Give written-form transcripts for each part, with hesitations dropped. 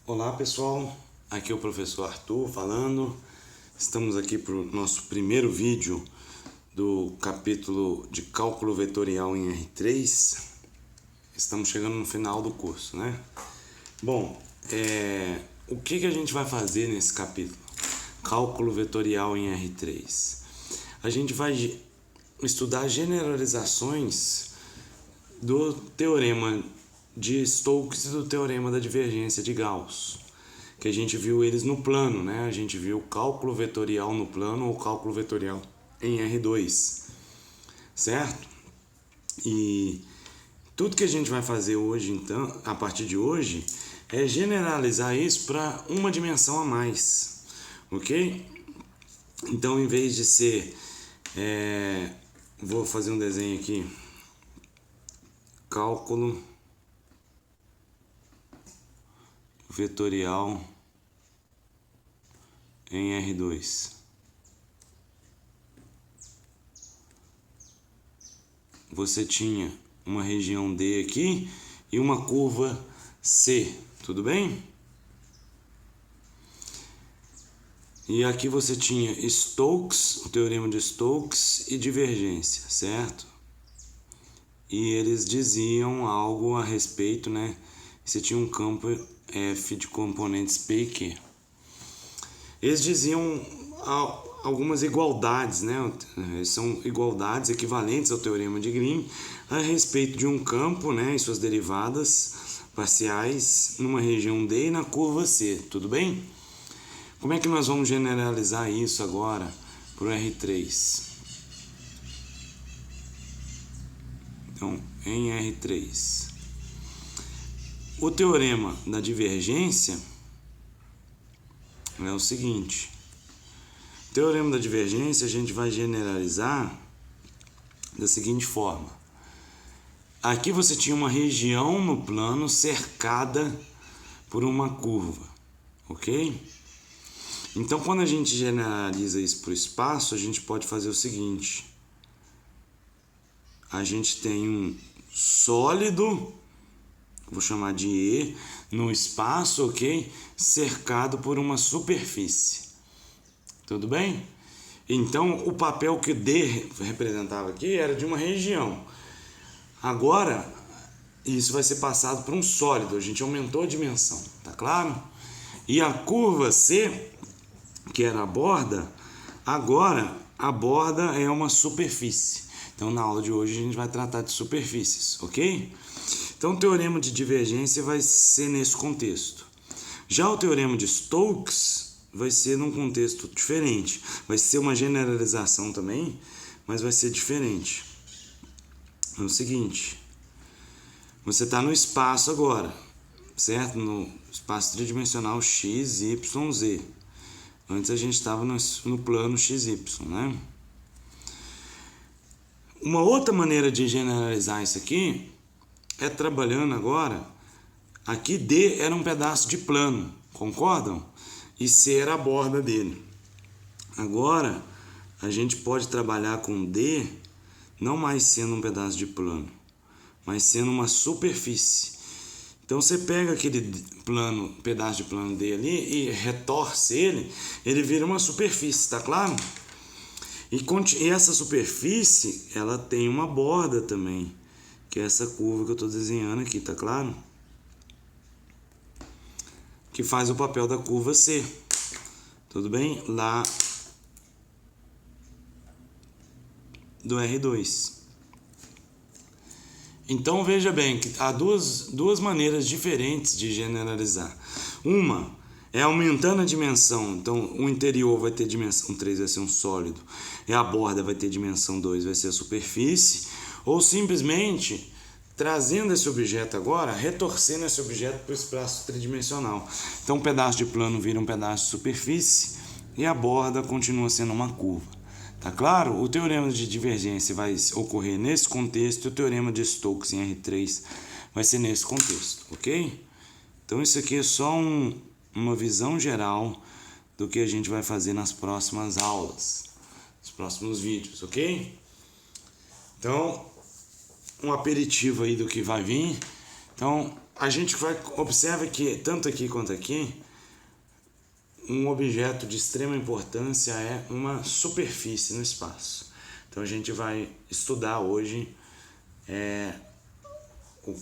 Olá pessoal, aqui é o professor Arthur falando. Estamos aqui para o nosso primeiro vídeo do capítulo de cálculo vetorial em R3. Estamos chegando no final do curso, né? Bom, o que a gente vai fazer nesse capítulo? Cálculo vetorial em R3. A gente vai estudar generalizações do teorema de Stokes e do teorema da divergência de Gauss, que a gente viu eles no plano, né? A gente viu o cálculo vetorial no plano ou cálculo vetorial em R2, certo? E tudo que a gente vai fazer hoje, então, a partir de hoje, é generalizar isso para uma dimensão a mais, ok? Então, em vez de ser, vou fazer um desenho aqui, cálculo vetorial em R2. Você tinha uma região D aqui e uma curva C, tudo bem? E aqui você tinha Stokes, o teorema de Stokes e divergência, certo? E eles diziam algo a respeito, né? Você tinha um campo F de componentes P e Q. Eles diziam algumas igualdades, né? São igualdades equivalentes ao teorema de Green a respeito de um campo, né? E suas derivadas parciais numa região D e na curva C, tudo bem? Como é que nós vamos generalizar isso agora para o R3? Então, em R3, o teorema da divergência é o seguinte. O teorema da divergência a gente vai generalizar da seguinte forma. Aqui você tinha uma região no plano cercada por uma curva, ok? Então, quando a gente generaliza isso para o espaço, a gente pode fazer o seguinte. A gente tem um sólido, vou chamar de E, no espaço, ok? Cercado por uma superfície. Tudo bem? Então, o papel que D representava aqui era de uma região. Agora, isso vai ser passado para um sólido. A gente aumentou a dimensão, tá claro? E a curva C, que era a borda, agora a borda é uma superfície. Então, na aula de hoje, a gente vai tratar de superfícies, ok? Então, o teorema de divergência vai ser nesse contexto. Já o teorema de Stokes vai ser num contexto diferente. Vai ser uma generalização também, mas vai ser diferente. É o seguinte. Você está no espaço agora, certo? No espaço tridimensional x, y, z. Antes a gente estava no plano xy, né? Uma outra maneira de generalizar isso aqui é trabalhando agora. Aqui D era um pedaço de plano, concordam? E C era a borda dele. Agora a gente pode trabalhar com D não mais sendo um pedaço de plano, mas sendo uma superfície. Então você pega aquele plano, pedaço de plano D ali e retorce ele vira uma superfície, tá claro? E essa superfície, ela tem uma borda também, que é essa curva que eu estou desenhando aqui, tá claro? Que faz o papel da curva C. Tudo bem? Lá do R2. Então veja bem que há duas maneiras diferentes de generalizar. Uma é aumentando a dimensão. Então o interior vai ter dimensão 3, vai ser um sólido. E a borda vai ter dimensão 2, vai ser a superfície. Ou simplesmente trazendo esse objeto agora, retorcendo esse objeto para o espaço tridimensional. Então um pedaço de plano vira um pedaço de superfície e a borda continua sendo uma curva. Tá claro? O teorema de divergência vai ocorrer nesse contexto e o teorema de Stokes em R3 vai ser nesse contexto, ok? Então isso aqui é só uma visão geral do que a gente vai fazer nas próximas aulas, nos próximos vídeos, ok? Então, um aperitivo aí do que vai vir. Então, a gente vai observa que tanto aqui quanto aqui um objeto de extrema importância é uma superfície no espaço. Então a gente vai estudar hoje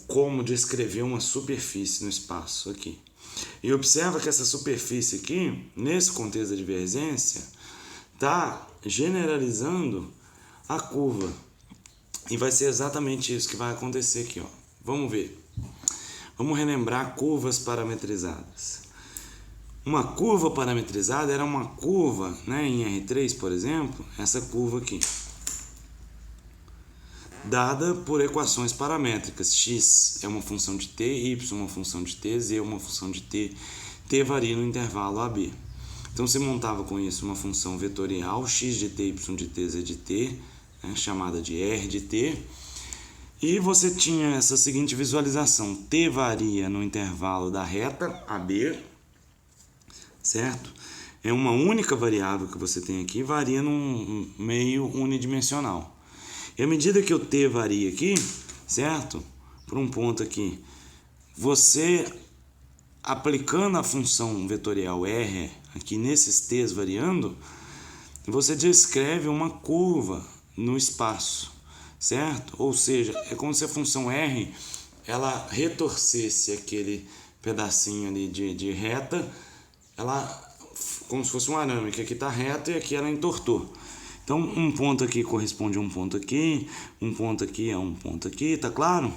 como descrever uma superfície no espaço aqui. E observa que essa superfície aqui, nesse contexto da divergência, está generalizando a curva. E vai ser exatamente isso que vai acontecer aqui, ó. Vamos ver. Vamos relembrar curvas parametrizadas. Uma curva parametrizada era uma curva, né, em R3, por exemplo, essa curva aqui, dada por equações paramétricas. X é uma função de t, y é uma função de t, z é uma função de t, t varia no intervalo AB. Então você montava com isso uma função vetorial, x de t, y de t, z de t, né, chamada de R de t, e você tinha essa seguinte visualização: t varia no intervalo da reta AB, certo? É uma única variável que você tem aqui, varia num meio unidimensional. E à medida que o t varia aqui, certo? Por um ponto aqui, você aplicando a função vetorial R aqui nesses t's variando, você descreve uma curva no espaço, certo? Ou seja, é como se a função R ela retorcesse aquele pedacinho ali de reta, ela como se fosse um arame, que aqui está reto e aqui ela entortou. Então, um ponto aqui corresponde a um ponto aqui é um ponto aqui, tá claro?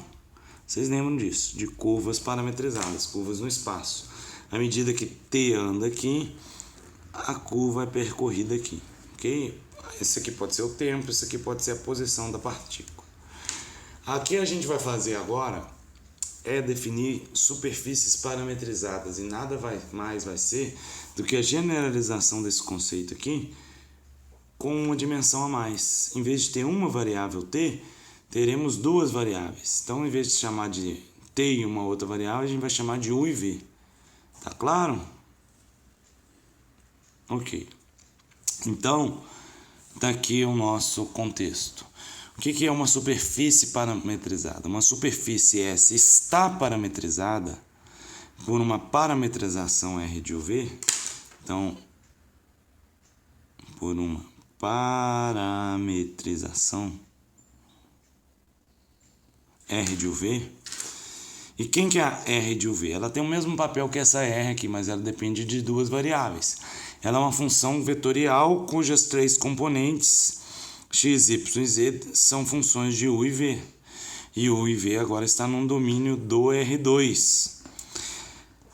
Vocês lembram disso, de curvas parametrizadas, curvas no espaço. À medida que t anda aqui, a curva é percorrida aqui, ok? Esse aqui pode ser o tempo, esse aqui pode ser a posição da partícula. Aqui a gente vai fazer agora é definir superfícies parametrizadas, e nada mais vai ser do que a generalização desse conceito aqui com uma dimensão a mais. Em vez de ter uma variável t, teremos duas variáveis. Então, em vez de chamar de t e uma outra variável, a gente vai chamar de u e v. Tá claro? Ok. Então, tá aqui o nosso contexto. O que é uma superfície parametrizada? Uma superfície S está parametrizada por uma parametrização R de UV. Então, por uma parametrização R de UV. E quem que é a R de UV? Ela tem o mesmo papel que essa R aqui, mas ela depende de duas variáveis. Ela é uma função vetorial cujas três componentes, x, y e z, são funções de u e v. E u e v agora está num domínio do R2.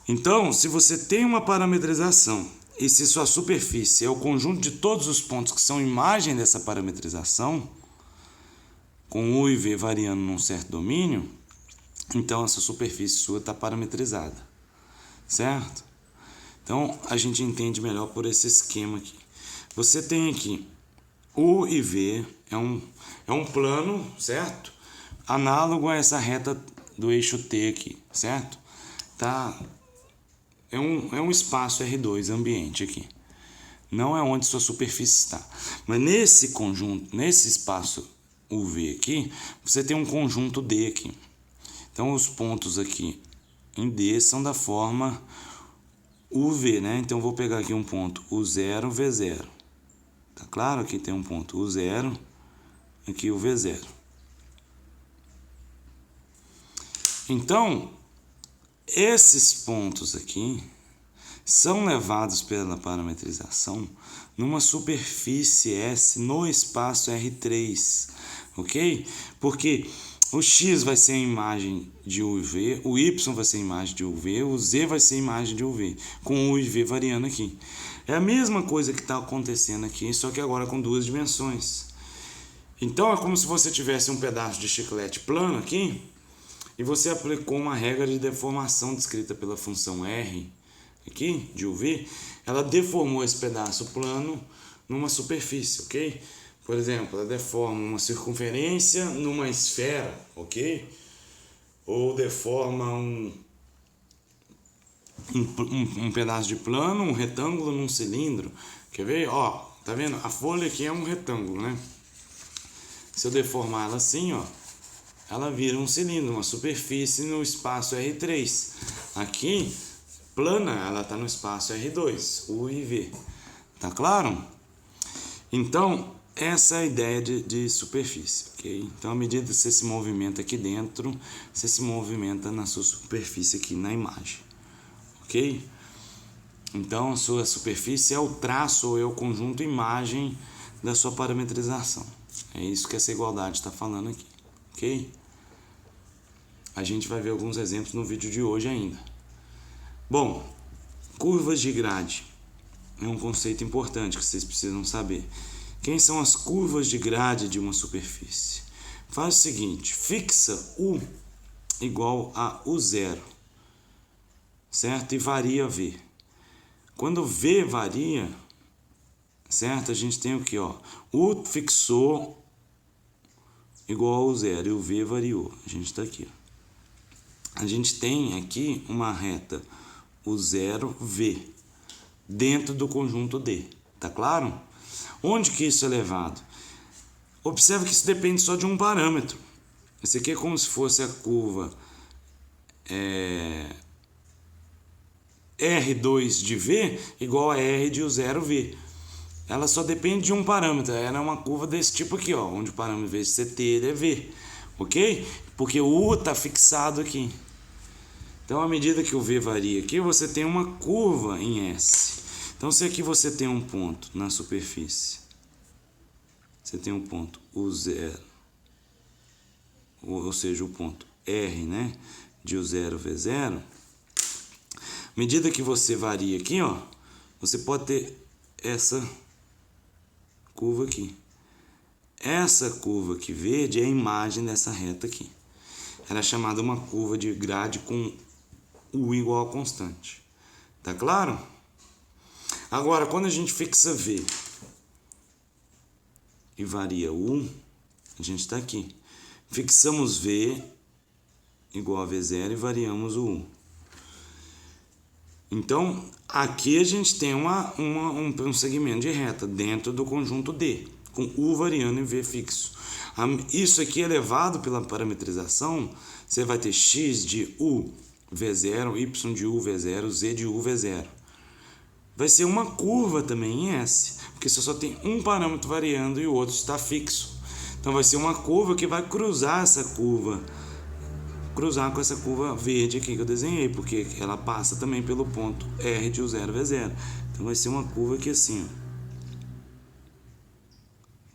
Então, se você tem uma parametrização e se sua superfície é o conjunto de todos os pontos que são imagem dessa parametrização, com u e v variando num certo domínio, então essa superfície sua está parametrizada, certo? Então a gente entende melhor por esse esquema aqui. Você tem aqui u e v, é um plano, certo? Análogo a essa reta do eixo t aqui, certo? Tá? É um espaço R2 ambiente aqui. Não é onde sua superfície está. Mas nesse conjunto, nesse espaço UV aqui, você tem um conjunto D aqui. Então os pontos aqui em D são da forma UV, né? Então eu vou pegar aqui um ponto U0, V0. Tá claro? Aqui tem um ponto U0, aqui o V0. Então, esses pontos aqui são levados pela parametrização numa superfície S no espaço R3, ok? Porque o X vai ser a imagem de U e V, o Y vai ser a imagem de UV, o Z vai ser a imagem de UV, com U e V variando aqui. É a mesma coisa que está acontecendo aqui, só que agora com duas dimensões. Então é como se você tivesse um pedaço de chiclete plano aqui, e você aplicou uma regra de deformação descrita pela função R, aqui, de UV, ela deformou esse pedaço plano numa superfície, ok? Por exemplo, ela deforma uma circunferência numa esfera, ok? Ou deforma um pedaço de plano, um retângulo num cilindro. Quer ver? Ó, tá vendo? A folha aqui é um retângulo, né? Se eu deformar ela assim, ó, ela vira um cilindro, uma superfície no espaço R3. Aqui, plana, ela está no espaço R2, U e V. Tá claro? Então, essa é a ideia de superfície, ok? Então, à medida que você se movimenta aqui dentro, você se movimenta na sua superfície aqui na imagem, ok? Então, a sua superfície é o traço ou é o conjunto imagem da sua parametrização. É isso que essa igualdade está falando aqui, ok? A gente vai ver alguns exemplos no vídeo de hoje ainda. Bom, curvas de grade é um conceito importante que vocês precisam saber. Quem são as curvas de grade de uma superfície? Faz o seguinte, fixa U igual a U0, certo? E varia V. Quando V varia, certo? A gente tem o que, ó? U fixou igual a U0 e o V variou. A gente está aqui, ó. A gente tem aqui uma reta U0, V, dentro do conjunto D. Tá claro? Onde que isso é levado? Observe que isso depende só de um parâmetro. Esse aqui é como se fosse a curva R2 de V igual a R de U0V. Ela só depende de um parâmetro. Ela é uma curva desse tipo aqui, ó, onde o parâmetro, em vez de ser T, ele é V. Ok? Porque o U está fixado aqui. Então, à medida que o V varia aqui, você tem uma curva em S. Então, se aqui você tem um ponto na superfície, você tem um ponto U0, ou seja, o ponto R, né, de U0, V0, à medida que você varia aqui, ó, você pode ter essa curva aqui. Essa curva aqui verde é a imagem dessa reta aqui. Ela é chamada uma curva de grade com U igual a constante. Tá claro? Agora, quando a gente fixa V e varia U, a gente está aqui. Fixamos V igual a V0 e variamos o U. Então, aqui a gente tem um segmento de reta dentro do conjunto D, com U variando e V fixo. Isso aqui elevado pela parametrização, você vai ter X de U V0, Y de U V0, Z de U V0. Vai ser uma curva também em S, porque você só tem um parâmetro variando e o outro está fixo. Então vai ser uma curva que vai cruzar essa curva, cruzar com essa curva verde aqui que eu desenhei, porque ela passa também pelo ponto R de U0 V0. Então vai ser uma curva aqui assim,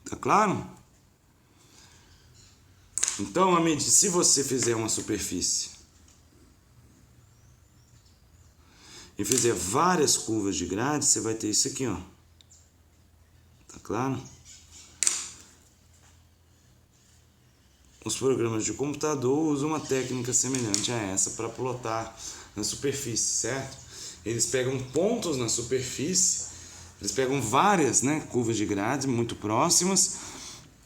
ó. Tá claro? Então, se você fizer uma superfície e fizer várias curvas de grade, você vai ter isso aqui, ó. Tá claro? Os programas de computador usam uma técnica semelhante a essa para plotar na superfície, certo? Eles pegam pontos na superfície, eles pegam várias, né, curvas de grade muito próximas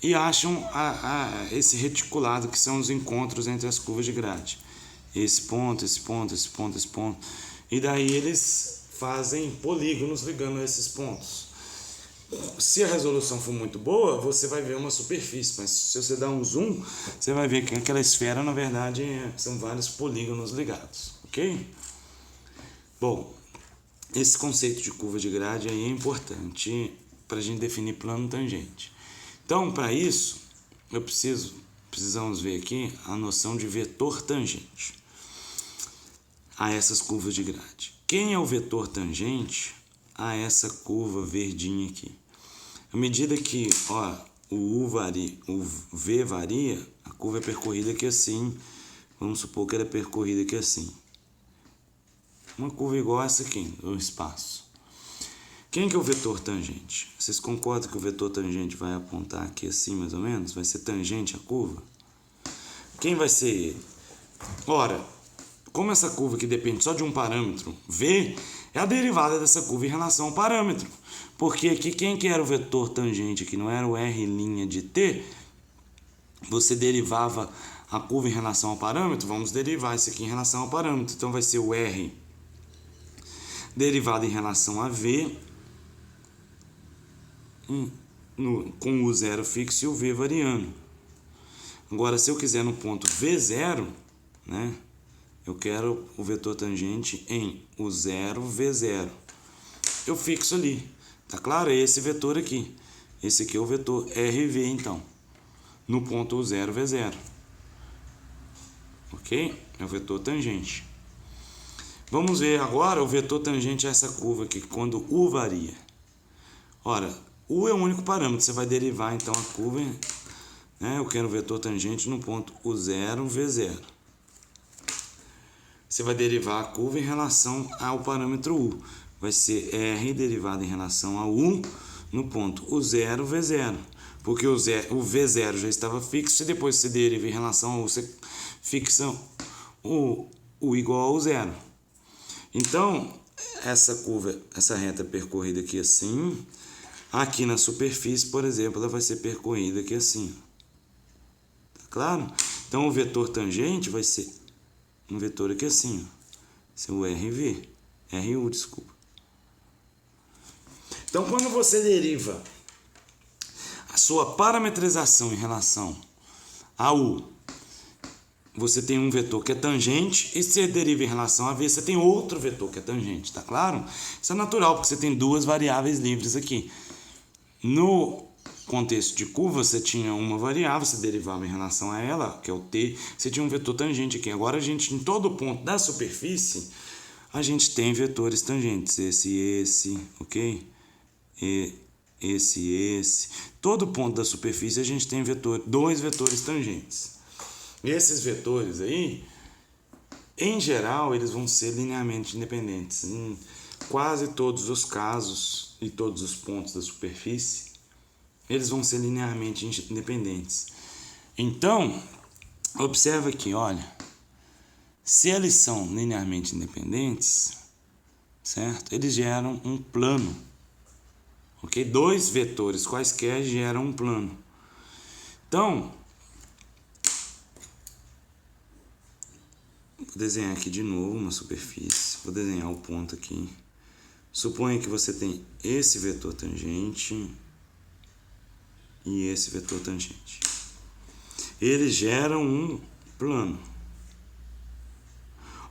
e acham esse reticulado que são os encontros entre as curvas de grade. Esse ponto, esse ponto, esse ponto, esse ponto. E daí eles fazem polígonos ligando a esses pontos. Se a resolução for muito boa, você vai ver uma superfície, mas se você dar um zoom, você vai ver que aquela esfera, na verdade, são vários polígonos ligados, ok? Bom, esse conceito de curva de grade aí é importante para a gente definir plano tangente. Então, para isso, precisamos ver aqui a noção de vetor tangente a essas curvas de grade. Quem é o vetor tangente a essa curva verdinha aqui? À medida que, ó, o V varia, a curva é percorrida aqui assim. Vamos supor que ela é percorrida aqui assim. Uma curva igual a essa aqui, no espaço. Quem que é o vetor tangente? Vocês concordam que o vetor tangente vai apontar aqui assim, mais ou menos? Vai ser tangente à curva? Quem vai ser ele? Ora, como essa curva aqui depende só de um parâmetro, V, é a derivada dessa curva em relação ao parâmetro. Porque aqui, quem que era o vetor tangente aqui? Não era o R' de T? Você derivava a curva em relação ao parâmetro? Vamos derivar isso aqui em relação ao parâmetro. Então, vai ser o R derivado em relação a V, com o zero fixo e o V variando. Agora, se eu quiser no ponto V0, né? Eu quero o vetor tangente em o 0, V0. Eu fixo ali. Tá claro? É esse vetor aqui. Esse aqui é o vetor RV, então. No ponto 0, V0. Ok? É o vetor tangente. Vamos ver agora o vetor tangente a essa curva aqui, quando U varia. Ora, U é o único parâmetro. Você vai derivar, então, a curva, né? Eu quero o vetor tangente no ponto U0, V0. Você vai derivar a curva em relação ao parâmetro U. Vai ser R derivado em relação a U no ponto U0, V0. Porque o V0 já estava fixo e depois você deriva em relação a U, você fixa o U igual ao zero. Então, essa curva, essa reta percorrida aqui assim, aqui na superfície, por exemplo, ela vai ser percorrida aqui assim. Tá claro? Então, o vetor tangente vai ser um vetor aqui assim, ó. Esse é o RU, desculpa. Então, quando você deriva a sua parametrização em relação a U, você tem um vetor que é tangente, e se você deriva em relação a V, você tem outro vetor que é tangente, tá claro? Isso é natural, porque você tem duas variáveis livres aqui. No contexto de curva, você tinha uma variável, você derivava em relação a ela, que é o T, você tinha um vetor tangente aqui. Agora, a gente, em todo ponto da superfície, a gente tem vetores tangentes, esse, ok? Esse. Todo ponto da superfície, a gente tem dois vetores tangentes. E esses vetores aí, em geral, eles vão ser linearmente independentes. Em quase todos os casos e todos os pontos da superfície, eles vão ser linearmente independentes. Então, observa aqui, olha. Se eles são linearmente independentes, certo? Eles geram um plano. Ok? Dois vetores quaisquer geram um plano. Então, vou desenhar aqui de novo uma superfície. Vou desenhar o ponto aqui. Suponha que você tem esse vetor tangente e esse vetor tangente. Eles geram um plano.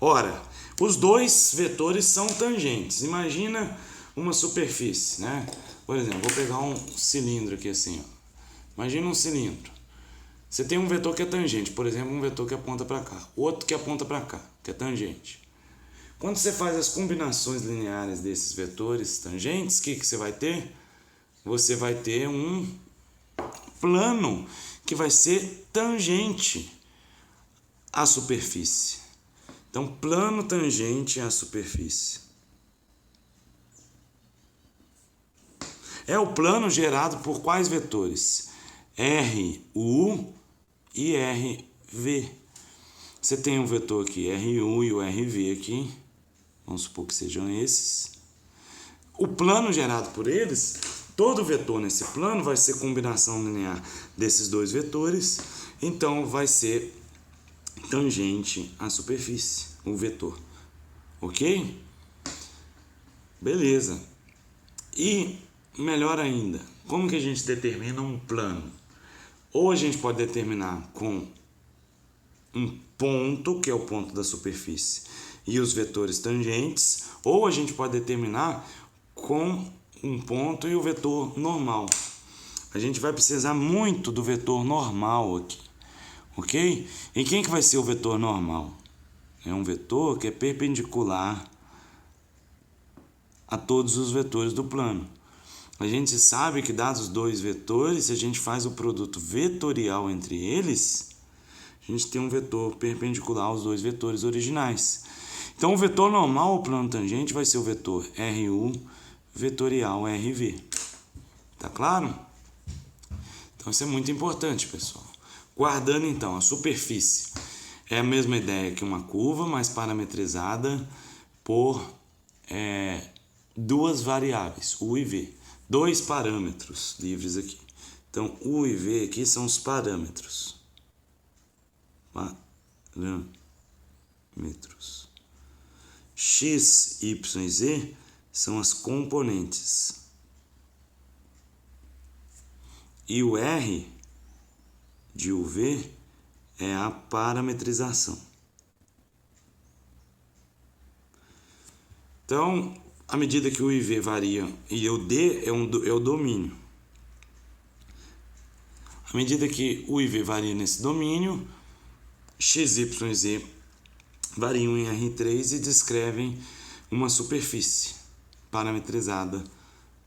Ora, os dois vetores são tangentes. Imagina uma superfície, né? Por exemplo, vou pegar um cilindro aqui assim, ó. Imagina um cilindro. Você tem um vetor que é tangente, por exemplo, um vetor que aponta para cá, outro que aponta para cá, que é tangente. Quando você faz as combinações lineares desses vetores tangentes, o que você vai ter? Você vai ter um plano que vai ser tangente à superfície. Então, plano tangente à superfície. É o plano gerado por quais vetores? RU e RV. Você tem um vetor aqui, RU e o RV aqui. Vamos supor que sejam esses. O plano gerado por eles, todo vetor nesse plano vai ser combinação linear desses dois vetores. Então, vai ser tangente à superfície, o vetor. Ok? Beleza. E, melhor ainda, como que a gente determina um plano? Ou a gente pode determinar com um ponto, que é o ponto da superfície, e os vetores tangentes, ou a gente pode determinar com um ponto e o vetor normal. A gente vai precisar muito do vetor normal aqui, ok? E quem que vai ser o vetor normal? É um vetor que é perpendicular a todos os vetores do plano. A gente sabe que, dados os dois vetores, se a gente faz o produto vetorial entre eles, a gente tem um vetor perpendicular aos dois vetores originais. Então, o vetor normal ao plano tangente vai ser o vetor RU vetorial RV. Tá claro? Então, isso é muito importante, pessoal. Guardando, então, a superfície. É a mesma ideia que uma curva, mas parametrizada por duas variáveis, U e V. Dois parâmetros livres aqui. Então, U e V aqui são os parâmetros. X, Y e Z são as componentes. E o R de UV é a parametrização. Então, à medida que o IV varia e o D é o domínio. À medida que o IV varia nesse domínio, x, y e z variam em R3 e descrevem uma superfície parametrizada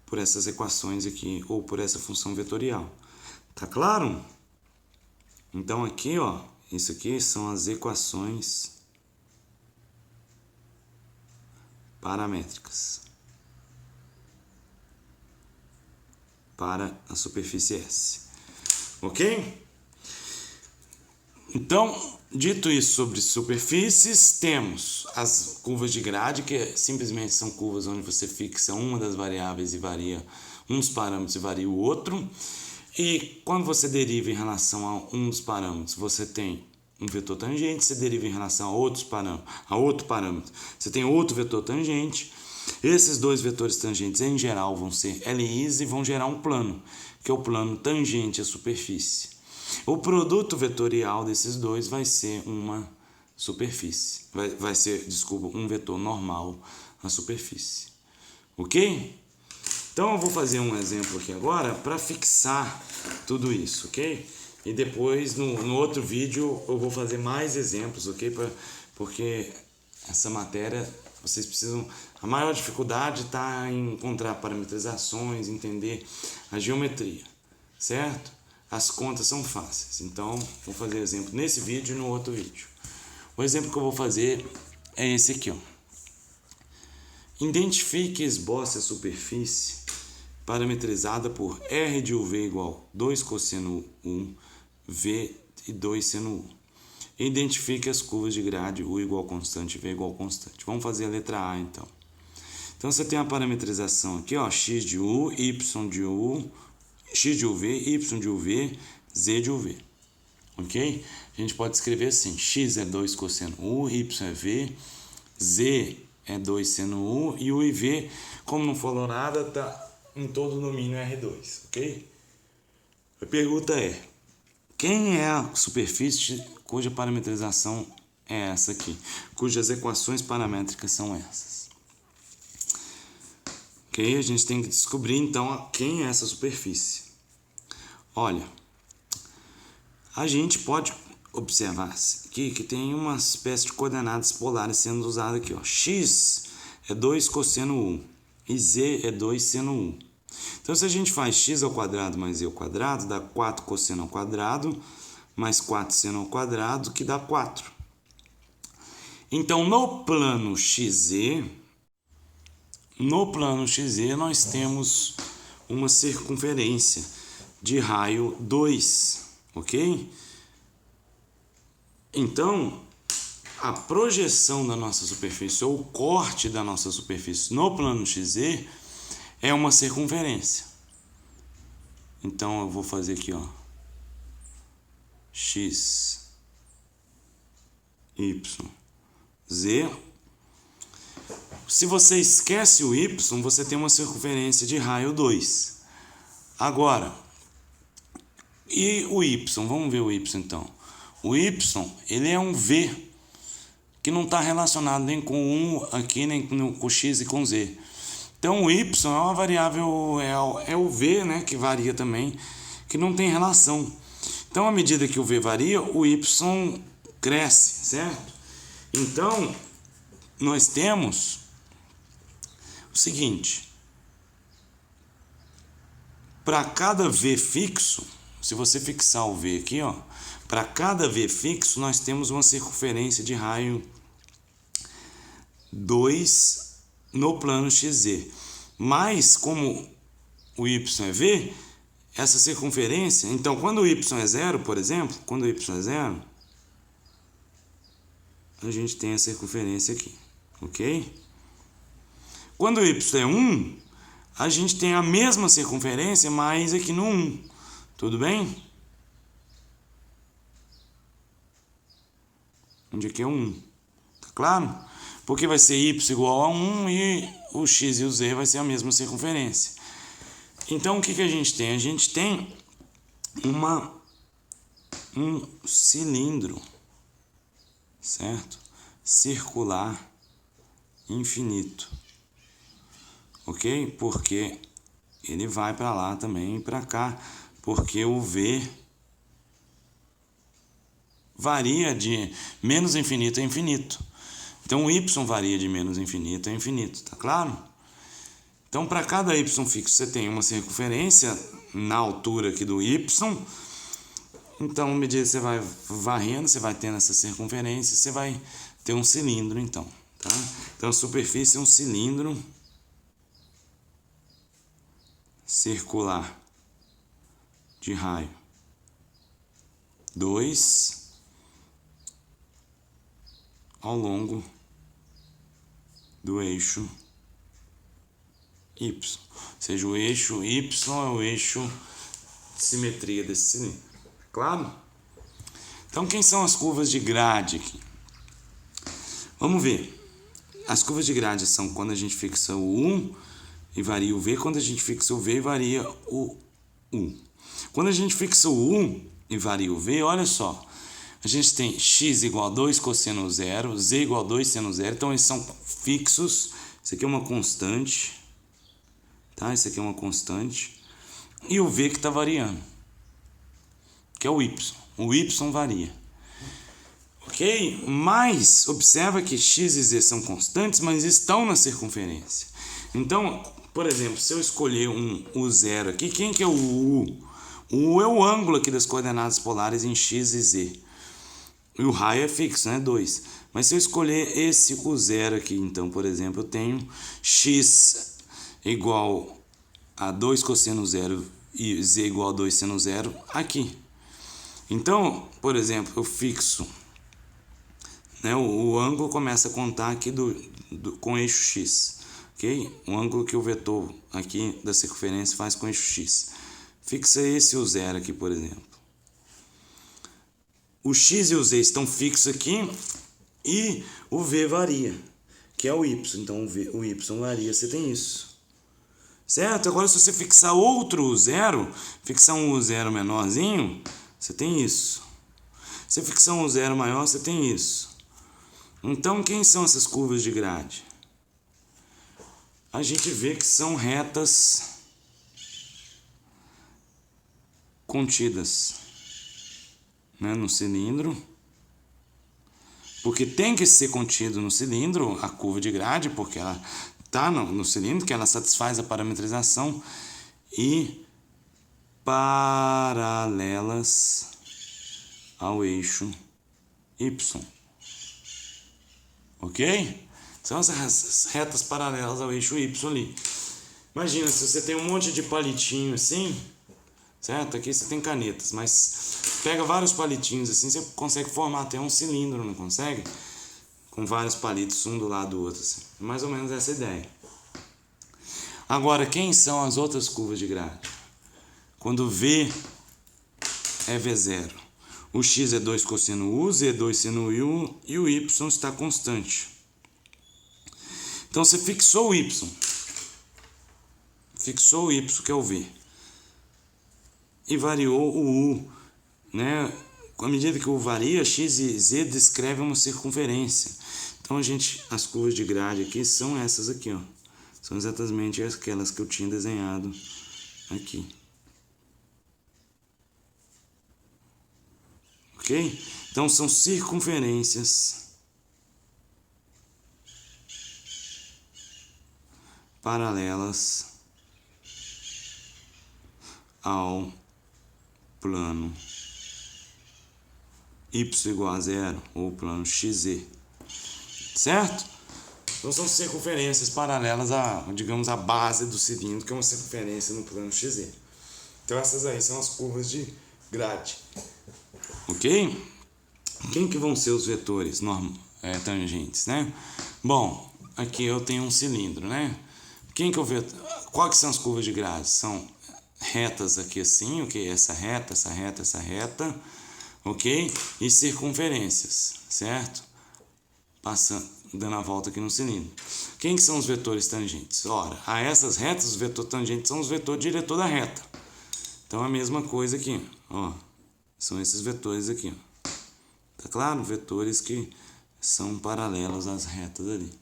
por essas equações aqui, ou por essa função vetorial. Tá claro? Então aqui, ó, isso aqui são as equações paramétricas para a superfície S. Ok? Então, dito isso sobre superfícies, temos as curvas de grade, que simplesmente são curvas onde você fixa uma das variáveis e varia um dos parâmetros e varia o outro. E quando você deriva em relação a um dos parâmetros, você tem um vetor tangente, você deriva em relação a outro parâmetro, você tem outro vetor tangente. Esses dois vetores tangentes, em geral, vão ser LIs e vão gerar um plano, que é o plano tangente à superfície. O produto vetorial desses dois vai ser uma superfície. Vai ser, desculpa, um vetor normal à superfície. Ok? Então eu vou fazer um exemplo aqui agora para fixar tudo isso, ok? E depois no outro vídeo eu vou fazer mais exemplos, ok? Porque essa matéria vocês precisam... A maior dificuldade está em encontrar parametrizações, entender a geometria, certo? As contas são fáceis, então vou fazer exemplo nesse vídeo e no outro vídeo. O exemplo que eu vou fazer é esse aqui, ó. Identifique e esboce a superfície parametrizada por R de UV igual 2 cosseno 1, V e 2 seno 1. Identifique as curvas de grade U igual constante, V igual constante. Vamos fazer a letra A, então. Então, você tem a parametrização aqui, ó, X de U, Y de U, X de UV, Y de UV, Z de UV. Ok? A gente pode escrever assim, X é 2 cosseno U, Y é V, Z é 2 seno U e o IV, como não falou nada, está em todo o domínio R2, ok? A pergunta é, quem é a superfície cuja parametrização é essa aqui? Cujas equações paramétricas são essas? Ok? A gente tem que descobrir, então, quem é essa superfície. Olha, a gente pode observar aqui que tem uma espécie de coordenadas polares sendo usada aqui, ó. X é 2 cosseno U e Z é 2 seno U. Então, se a gente faz x ao quadrado mais z ao quadrado, dá 4 cosseno ao quadrado mais 4 seno ao quadrado, que dá 4. Então, no plano XZ, nós temos uma circunferência de raio 2, ok? Então, a projeção da nossa superfície, ou o corte da nossa superfície no plano XZ, é uma circunferência. Então, eu vou fazer aqui, ó, X, Y, Z. Se você esquece o Y, você tem uma circunferência de raio 2. Agora, e o Y? Vamos ver o Y, então. O Y, ele é um V, que não está relacionado nem com 1 aqui, nem com X e com Z. Então, o Y é uma variável, é o V, né, que varia também, que não tem relação. Então, à medida que o V varia, o Y cresce, certo? Então, nós temos o seguinte. Para cada V fixo, se você fixar o V aqui, ó, para cada V fixo, nós temos uma circunferência de raio 2 no plano XZ. Mas, como o Y é V, essa circunferência... Então, quando o Y é 0, por exemplo, quando o Y é 0, a gente tem a circunferência aqui, ok? Quando o Y é 1, a gente tem a mesma circunferência, mas aqui no 1. Tudo bem? Onde aqui é 1. Tá claro? Porque vai ser y igual a 1 e o x e o z vai ser a mesma circunferência. Então, o que a gente tem? A gente tem uma um cilindro, certo? Circular infinito, ok? Porque ele vai para lá também e para cá, porque o V varia de menos infinito a infinito. Então o y varia de menos infinito a infinito, tá claro? Então para cada y fixo você tem uma circunferência na altura aqui do y. Então, à medida que você vai varrendo, você vai tendo essa circunferência, você vai ter um cilindro, então, tá? Então a superfície é um cilindro circular de raio 2 ao longo do eixo Y. Ou seja, o eixo Y é o eixo de simetria desse cilindro. Claro? Então, quem são as curvas de grade aqui? Vamos ver. As curvas de grade são quando a gente fixa o 1 e varia o V, quando a gente fixa o V e varia o 1. Quando a gente fixa o 1 e varia o V, olha só. A gente tem x igual a 2 cosseno zero, z igual a 2 seno zero. Então, eles são fixos. Isso aqui é uma constante. Tá? Isso aqui é uma constante. E o V que está variando, que é o y. O y varia. Ok? Mas, observa que x e z são constantes, mas estão na circunferência. Então, por exemplo, se eu escolher o zero aqui, quem que é o U? O U é o ângulo aqui das coordenadas polares em x e z. E o raio é fixo, né? 2. Mas se eu escolher esse o zero aqui, então, por exemplo, eu tenho x igual a 2 cosseno zero e z igual a 2 seno zero aqui. Então, por exemplo, eu fixo, né? O ângulo começa a contar aqui com eixo x. Okay? O ângulo que o vetor aqui da circunferência faz com eixo x. Fixa esse o zero aqui, por exemplo. O x e o z estão fixos aqui e o v varia, que é o y. Então o y varia, você tem isso. Certo? Agora se você fixar outro zero, fixar um zero menorzinho, você tem isso. Se fixar um zero maior, você tem isso. Então quem são essas curvas de grade? A gente vê que são retas contidas, né, no cilindro, porque tem que ser contido no cilindro a curva de grade, porque ela está no cilindro, que ela satisfaz a parametrização, e paralelas ao eixo Y. Ok? São as retas paralelas ao eixo Y ali. Imagina, se você tem um monte de palitinho assim, certo? Aqui você tem canetas, mas pega vários palitinhos assim, você consegue formar até um cilindro, não consegue? Com vários palitos, um do lado do outro. Assim. Mais ou menos essa ideia. Agora, quem são as outras curvas de grade? Quando V é V0. O x é 2 cosseno U, z é 2 seno U e o y está constante. Então, você fixou o y. Fixou o y, que é o V. E variou o U, né? À medida que o U varia, x e z descrevem uma circunferência. Então, as curvas de grade aqui são essas aqui, ó. São exatamente aquelas que eu tinha desenhado aqui. Ok? Então, são circunferências paralelas ao plano y igual a zero, ou plano xz, certo? Então são circunferências paralelas a, digamos, a base do cilindro, que é uma circunferência no plano xz. Então essas aí são as curvas de grade. Ok? Quem que vão ser os vetores tangentes, né? Bom, aqui eu tenho um cilindro, né? Quem que eu vejo? Quais são as curvas de grade? São retas aqui assim, ok? Essa reta, essa reta, essa reta, ok? E circunferências, certo? Passando, dando a volta aqui no cilindro. Quem que são os vetores tangentes? Ora, a essas retas, os vetores tangentes são os vetores diretor da reta. Então, a mesma coisa aqui, ó. São esses vetores aqui, ó. Tá claro? Vetores que são paralelos às retas ali.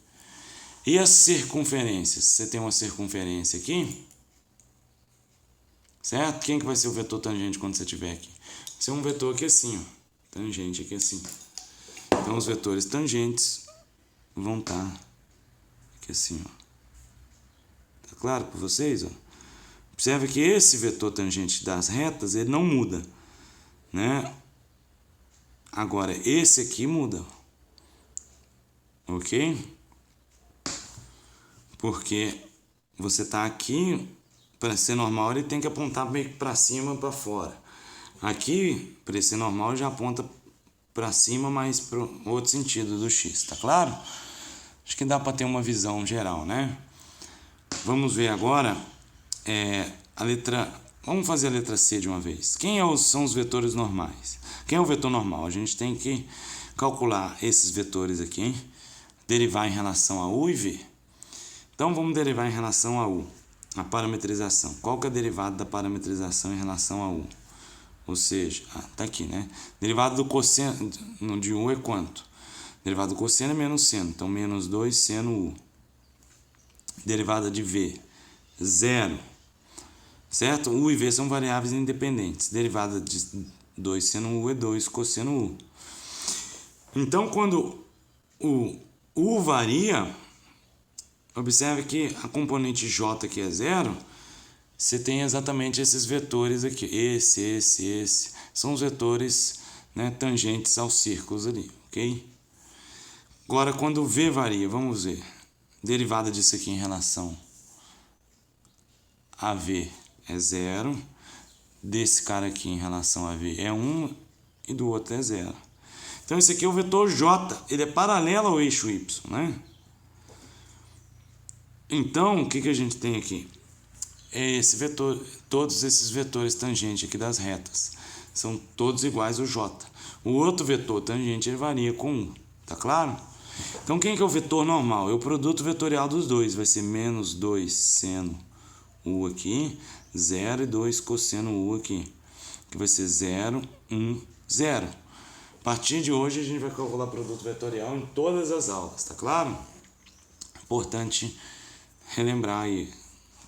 E as circunferências? Você tem uma circunferência aqui, certo? Quem que vai ser o vetor tangente quando você tiver aqui? Vai ser um vetor aqui assim, ó. Tangente aqui assim. Então, os vetores tangentes vão estar aqui assim, ó. Tá claro para vocês, ó? Observe que esse vetor tangente das retas, ele não muda, né? Agora, esse aqui muda. Ok? Porque você tá aqui, para ser normal, ele tem que apontar meio que para cima, para fora. Aqui, para ser normal, já aponta para cima, mas para outro sentido do x, tá claro? Acho que dá para ter uma visão geral, né? Vamos ver agora a letra... Vamos fazer a letra C de uma vez. São os vetores normais? Quem é o vetor normal? A gente tem que calcular esses vetores aqui, hein? Derivar em relação a U e V. Então, vamos derivar em relação a U, a parametrização. Qual que é a derivada da parametrização em relação a U? Ou seja, tá aqui, né? Derivada do cosseno de U é quanto? Derivada do cosseno é menos seno, então menos 2 seno U. Derivada de V, 0. Certo? U e V são variáveis independentes. Derivada de 2 seno U é 2 cosseno U. Então, quando o U varia, observe que a componente J aqui é 0, você tem exatamente esses vetores aqui. Esse. São os vetores, né, tangentes aos círculos ali, ok? Agora, quando o V varia, vamos ver. Derivada disso aqui em relação a V é 0. Desse cara aqui em relação a V é 1 e do outro é 0. Então, esse aqui é o vetor J. Ele é paralelo ao eixo Y, né? Então, o que a gente tem aqui? É esse vetor, todos esses vetores tangentes aqui das retas. São todos iguais ao J. O outro vetor tangente ele varia com 1. Tá claro? Então, quem que é o vetor normal? É o produto vetorial dos dois. Vai ser menos 2 seno U aqui, 0 e 2 cosseno U aqui. Que vai ser 0, 1, 0. A partir de hoje, a gente vai calcular produto vetorial em todas as aulas. Tá claro? Importante relembrar aí.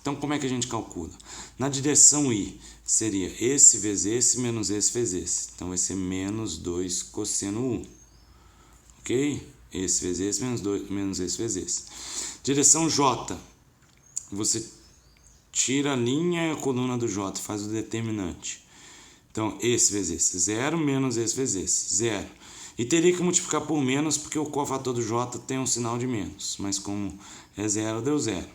Então, como é que a gente calcula? Na direção I, seria esse vezes esse, menos esse vezes esse. Então, vai ser menos 2 cosseno U. Ok? Esse vezes esse, menos esse vezes esse. Direção J, você tira a linha e a coluna do J, faz o determinante. Então, esse vezes esse, 0 menos esse vezes esse, 0. E teria que multiplicar por menos, porque o cofator do J tem um sinal de menos. Mas como é 0, deu 0.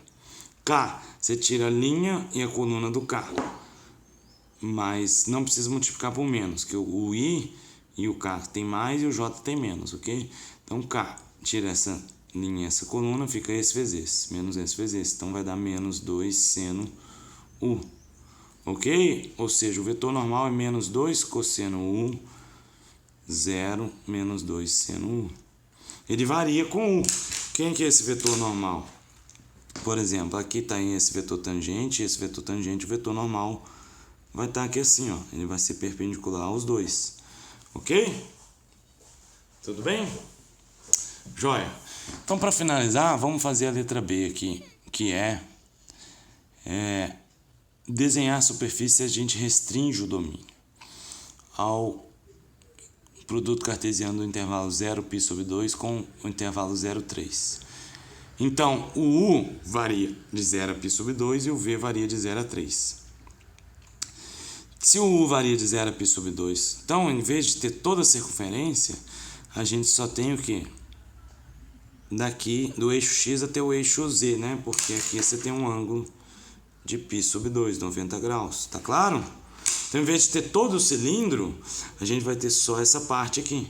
K, você tira a linha e a coluna do K. Mas não precisa multiplicar por menos, que o I e o K tem mais e o J tem menos, ok? Então, K, tira essa linha e essa coluna, fica esse vezes esse, menos esse vezes esse. Então, vai dar menos 2 seno U, ok? Ou seja, o vetor normal é menos 2 cosseno U, 0, menos 2 seno U. Ele varia com U. Quem que é esse vetor normal? Por exemplo, aqui está esse vetor tangente, o vetor normal vai estar aqui assim, ó. Ele vai ser perpendicular aos dois. Ok? Tudo bem? Joia. Então, para finalizar, vamos fazer a letra B aqui, que é desenhar a superfície. A gente restringe o domínio ao produto cartesiano do intervalo 0π/2 com o intervalo 0,3. Então, o U varia de 0 a π/2 e o V varia de 0 a 3. Se o U varia de 0 a π/2, então, em vez de ter toda a circunferência, a gente só tem o quê? Daqui, do eixo X até o eixo Z, né? Porque aqui você tem um ângulo de π/2, 90 graus. Tá claro? Então, em vez de ter todo o cilindro, a gente vai ter só essa parte aqui,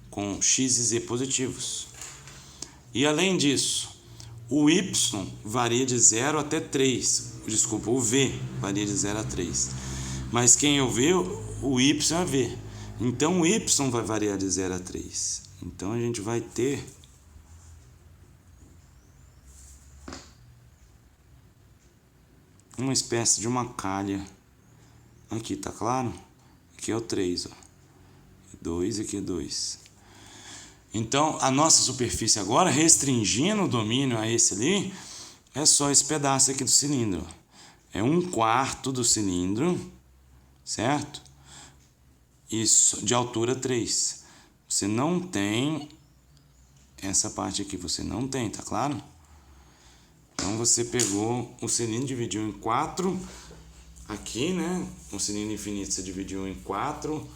com X e Z positivos. E além disso, o Y varia de 0 até 3. Desculpa, o V varia de 0 a 3. Mas quem é o V? O Y é V. Então, o Y vai variar de 0 a 3. Então, a gente vai ter uma espécie de uma calha aqui, tá claro? Aqui é o 3, ó. 2, aqui é 2. Então, a nossa superfície agora, restringindo o domínio a esse ali, é só esse pedaço aqui do cilindro. É 1/4 do cilindro, certo? Isso, de altura 3. Você não tem essa parte aqui, você não tem, tá claro? Então, você pegou o cilindro, dividiu em 4. Aqui, né? Um cilindro infinito você dividiu em 4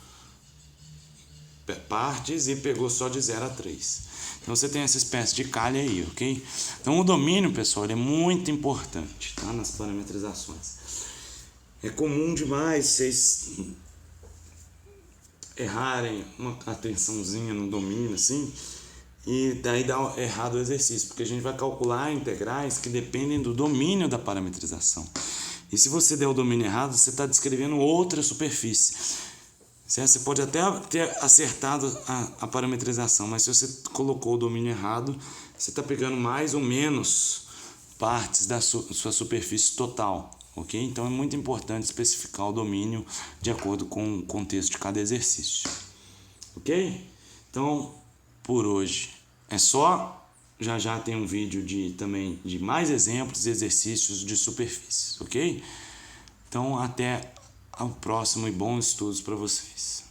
partes e pegou só de 0 a 3. Então você tem essa espécie de calha aí, ok? Então o domínio, pessoal, ele é muito importante, tá? Nas parametrizações. É comum demais vocês errarem uma atençãozinha no domínio, assim, e daí dá errado o exercício, porque a gente vai calcular integrais que dependem do domínio da parametrização. E se você der o domínio errado, você está descrevendo outra superfície. Certo? Você pode até ter acertado a parametrização, mas se você colocou o domínio errado, você está pegando mais ou menos partes da sua superfície total, ok? Então é muito importante especificar o domínio de acordo com o contexto de cada exercício, ok? Então, por hoje é só. Já tem um vídeo também de mais exemplos e exercícios de superfícies, ok? Então, até o próximo e bons estudos para vocês.